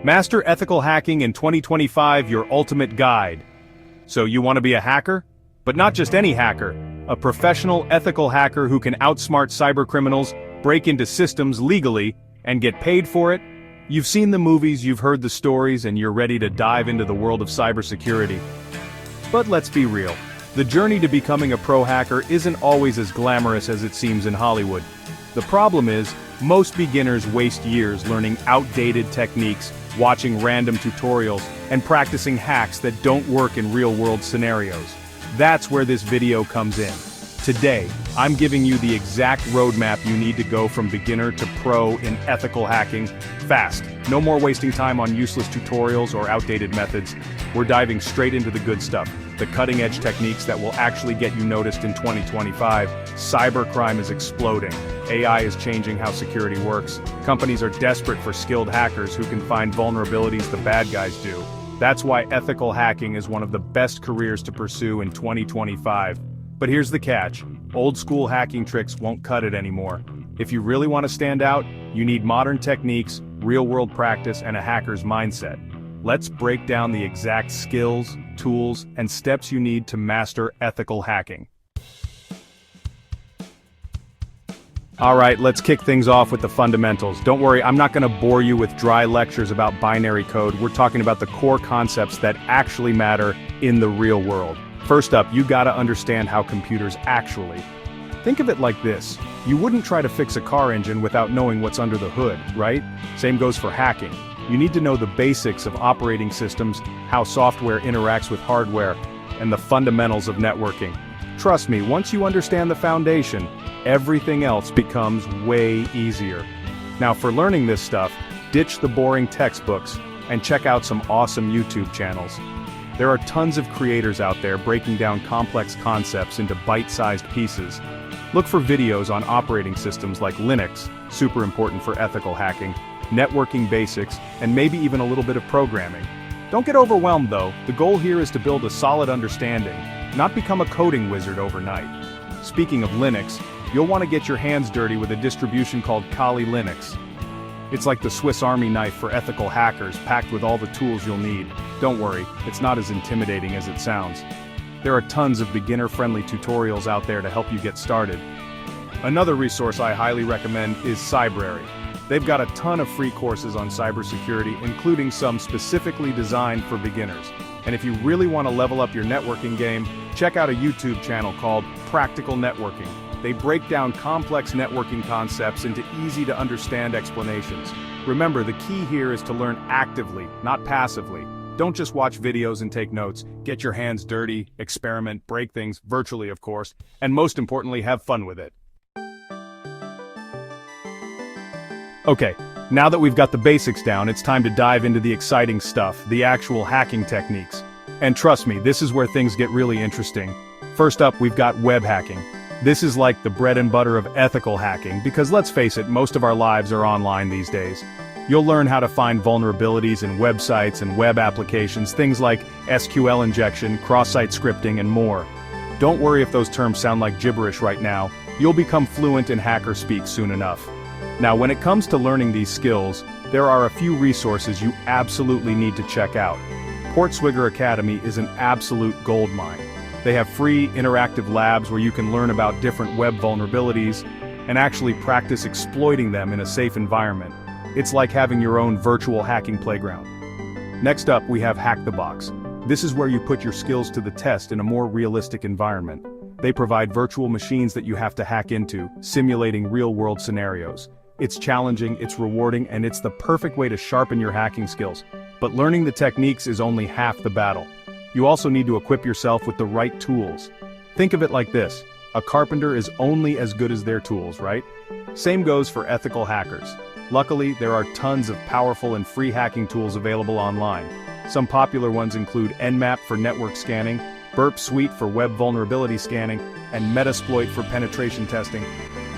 Master Ethical Hacking in 2025, your ultimate guide. So you want to be a hacker? But not just any hacker. A professional ethical hacker who can outsmart cybercriminals, break into systems legally, and get paid for it? You've seen the movies, you've heard the stories, and you're ready to dive into the world of cybersecurity. But let's be real. The journey to becoming a pro hacker isn't always as glamorous as it seems in Hollywood. The problem is, most beginners waste years learning outdated techniques, watching random tutorials, and practicing hacks that don't work in real-world scenarios. That's where this video comes in. Today, I'm giving you the exact roadmap you need to go from beginner to pro in ethical hacking, fast. No more wasting time on useless tutorials or outdated methods. We're diving straight into the good stuff, the cutting-edge techniques that will actually get you noticed in 2025. Cybercrime is exploding. AI is changing how security works. Companies are desperate for skilled hackers who can find vulnerabilities the bad guys do. That's why ethical hacking is one of the best careers to pursue in 2025. But here's the catch. Old-school hacking tricks won't cut it anymore. If you really want to stand out, you need modern techniques, real-world practice, and a hacker's mindset. Let's break down the exact skills, tools, and steps you need to master ethical hacking. Alright, let's kick things off with the fundamentals. Don't worry, I'm not going to bore you with dry lectures about binary code. We're talking about the core concepts that actually matter in the real world. First up, you gotta understand how computers actually. Think of it like this. You wouldn't try to fix a car engine without knowing what's under the hood, right? Same goes for hacking. You need to know the basics of operating systems, how software interacts with hardware, and the fundamentals of networking. Trust me, once you understand the foundation, everything else becomes way easier. Now for learning this stuff, ditch the boring textbooks and check out some awesome YouTube channels. There are tons of creators out there breaking down complex concepts into bite-sized pieces. Look for videos on operating systems like Linux, super important for ethical hacking, networking basics, and maybe even a little bit of programming. Don't get overwhelmed though, the goal here is to build a solid understanding, not become a coding wizard overnight. Speaking of Linux, you'll want to get your hands dirty with a distribution called Kali Linux. It's like the Swiss Army knife for ethical hackers, packed with all the tools you'll need. Don't worry, it's not as intimidating as it sounds. There are tons of beginner-friendly tutorials out there to help you get started. Another resource I highly recommend is Cybrary. They've got a ton of free courses on cybersecurity, including some specifically designed for beginners. And if you really want to level up your networking game, check out a YouTube channel called Practical Networking. They break down complex networking concepts into easy-to-understand explanations. Remember, the key here is to learn actively, not passively. Don't just watch videos and take notes. Get your hands dirty, experiment, break things, virtually of course, and most importantly, have fun with it. Okay, now that we've got the basics down, it's time to dive into the exciting stuff, the actual hacking techniques. And trust me, this is where things get really interesting. First up, we've got web hacking. This is like the bread and butter of ethical hacking, because let's face it, most of our lives are online these days. You'll learn how to find vulnerabilities in websites and web applications, things like SQL injection, cross-site scripting, and more. Don't worry if those terms sound like gibberish right now, you'll become fluent in hacker speak soon enough. Now when it comes to learning these skills, there are a few resources you absolutely need to check out. Portswigger Academy is an absolute goldmine. They have free, interactive labs where you can learn about different web vulnerabilities and actually practice exploiting them in a safe environment. It's like having your own virtual hacking playground. Next up, we have HackTheBox. This is where you put your skills to the test in a more realistic environment. They provide virtual machines that you have to hack into, simulating real-world scenarios. It's challenging, it's rewarding, and it's the perfect way to sharpen your hacking skills. But learning the techniques is only half the battle. You also need to equip yourself with the right tools. Think of it like this. A carpenter is only as good as their tools, right? Same goes for ethical hackers. Luckily, there are tons of powerful and free hacking tools available online. Some popular ones include Nmap for network scanning, Burp Suite for web vulnerability scanning, and Metasploit for penetration testing.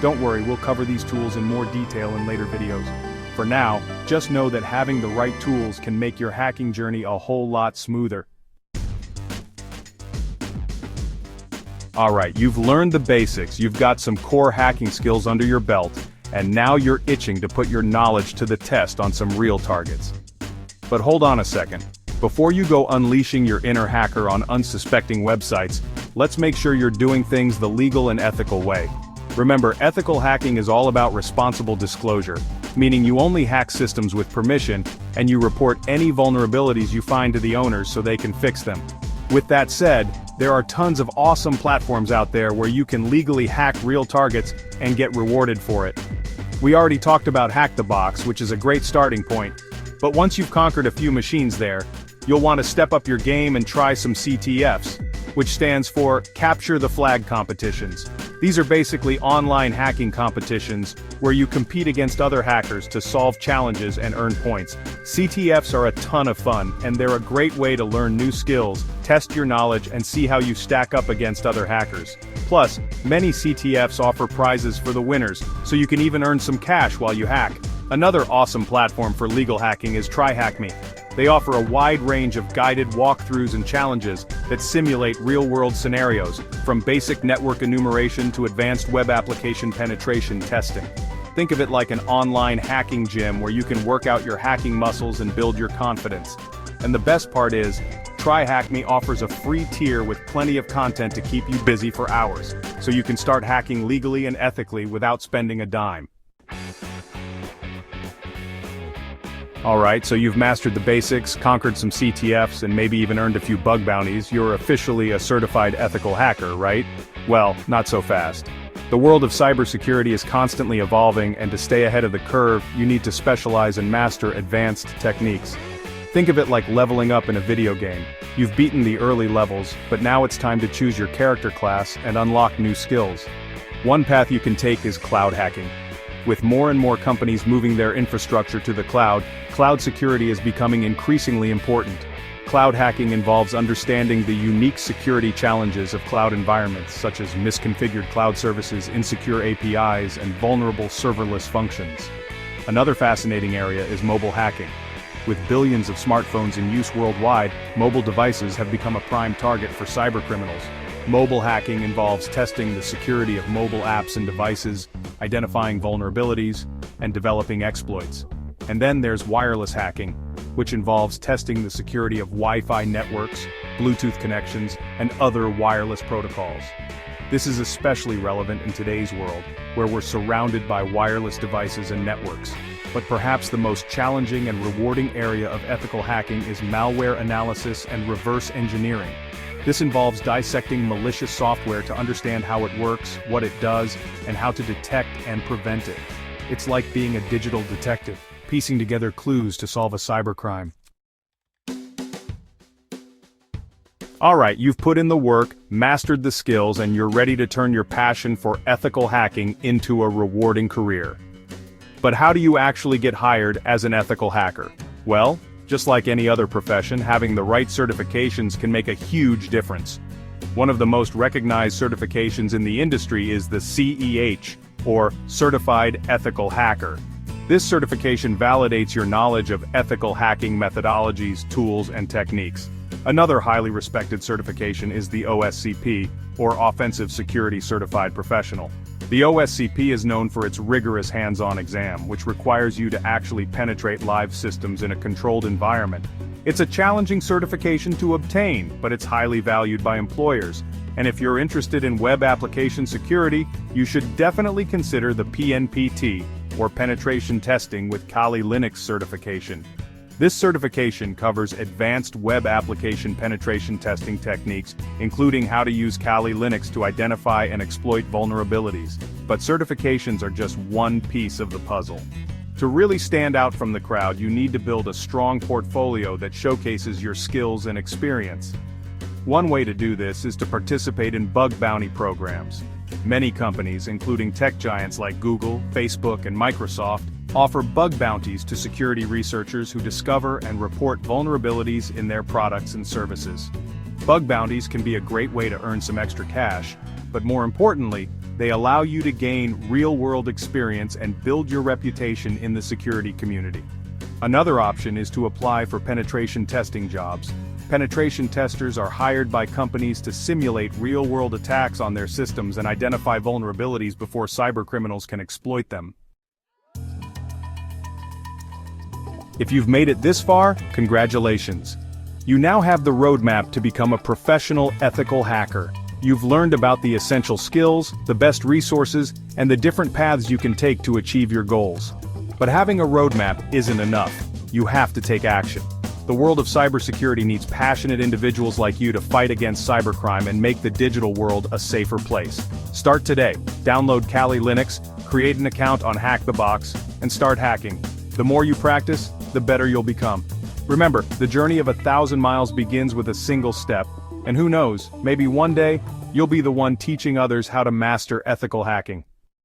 Don't worry, we'll cover these tools in more detail in later videos. For now, just know that having the right tools can make your hacking journey a whole lot smoother. Alright, you've learned the basics, you've got some core hacking skills under your belt, and now you're itching to put your knowledge to the test on some real targets. But hold on a second. Before you go unleashing your inner hacker on unsuspecting websites, let's make sure you're doing things the legal and ethical way. Remember, ethical hacking is all about responsible disclosure, meaning you only hack systems with permission, and you report any vulnerabilities you find to the owners so they can fix them. With that said, there are tons of awesome platforms out there where you can legally hack real targets and get rewarded for it. We already talked about HackTheBox, which is a great starting point, but once you've conquered a few machines there, you'll want to step up your game and try some CTFs, which stands for Capture the Flag competitions. These are basically online hacking competitions where you compete against other hackers to solve challenges and earn points. CTFs are a ton of fun, and they're a great way to learn new skills, test your knowledge, and see how you stack up against other hackers. Plus, many CTFs offer prizes for the winners, so you can even earn some cash while you hack. Another awesome platform for legal hacking is TryHackMe. They offer a wide range of guided walkthroughs and challenges that simulate real-world scenarios, from basic network enumeration to advanced web application penetration testing. Think of it like an online hacking gym where you can work out your hacking muscles and build your confidence. And the best part is, TryHackMe offers a free tier with plenty of content to keep you busy for hours, so you can start hacking legally and ethically without spending a dime. Alright, so you've mastered the basics, conquered some CTFs, and maybe even earned a few bug bounties. You're officially a certified ethical hacker, right? Well, not so fast. The world of cybersecurity is constantly evolving, and to stay ahead of the curve, you need to specialize and master advanced techniques. Think of it like leveling up in a video game. You've beaten the early levels, but now it's time to choose your character class and unlock new skills. One path you can take is cloud hacking. With more and more companies moving their infrastructure to the cloud, cloud security is becoming increasingly important. Cloud hacking involves understanding the unique security challenges of cloud environments, such as misconfigured cloud services, insecure APIs, and vulnerable serverless functions. Another fascinating area is mobile hacking. With billions of smartphones in use worldwide, mobile devices have become a prime target for cybercriminals. Mobile hacking involves testing the security of mobile apps and devices, identifying vulnerabilities, and developing exploits. And then there's wireless hacking, which involves testing the security of Wi-Fi networks, Bluetooth connections, and other wireless protocols. This is especially relevant in today's world, where we're surrounded by wireless devices and networks. But perhaps the most challenging and rewarding area of ethical hacking is malware analysis and reverse engineering. This involves dissecting malicious software to understand how it works, what it does, and how to detect and prevent it. It's like being a digital detective, piecing together clues to solve a cybercrime. Alright, you've put in the work, mastered the skills, and you're ready to turn your passion for ethical hacking into a rewarding career. But how do you actually get hired as an ethical hacker? Well, just like any other profession, having the right certifications can make a huge difference. One of the most recognized certifications in the industry is the CEH, or Certified Ethical Hacker. This certification validates your knowledge of ethical hacking methodologies, tools, and techniques. Another highly respected certification is the OSCP, or Offensive Security Certified Professional. The OSCP is known for its rigorous hands-on exam, which requires you to actually penetrate live systems in a controlled environment. It's a challenging certification to obtain, but it's highly valued by employers. And if you're interested in web application security, you should definitely consider the PNPT, or Penetration Testing with Kali Linux certification. This certification covers advanced web application penetration testing techniques, including how to use Kali Linux to identify and exploit vulnerabilities. But certifications are just one piece of the puzzle. To really stand out from the crowd, you need to build a strong portfolio that showcases your skills and experience. One way to do this is to participate in bug bounty programs. Many companies, including tech giants like Google, Facebook, and Microsoft, offer bug bounties to security researchers who discover and report vulnerabilities in their products and services. Bug bounties can be a great way to earn some extra cash, but more importantly, they allow you to gain real-world experience and build your reputation in the security community. Another option is to apply for penetration testing jobs. Penetration testers are hired by companies to simulate real-world attacks on their systems and identify vulnerabilities before cybercriminals can exploit them. If you've made it this far, congratulations. You now have the roadmap to become a professional ethical hacker. You've learned about the essential skills, the best resources, and the different paths you can take to achieve your goals. But having a roadmap isn't enough. You have to take action. The world of cybersecurity needs passionate individuals like you to fight against cybercrime and make the digital world a safer place. Start today. Download Kali Linux, create an account on HackTheBox, and start hacking. The more you practice, the better you'll become. Remember, the journey of 1,000 miles begins with a single step. And who knows, maybe one day, you'll be the one teaching others how to master ethical hacking.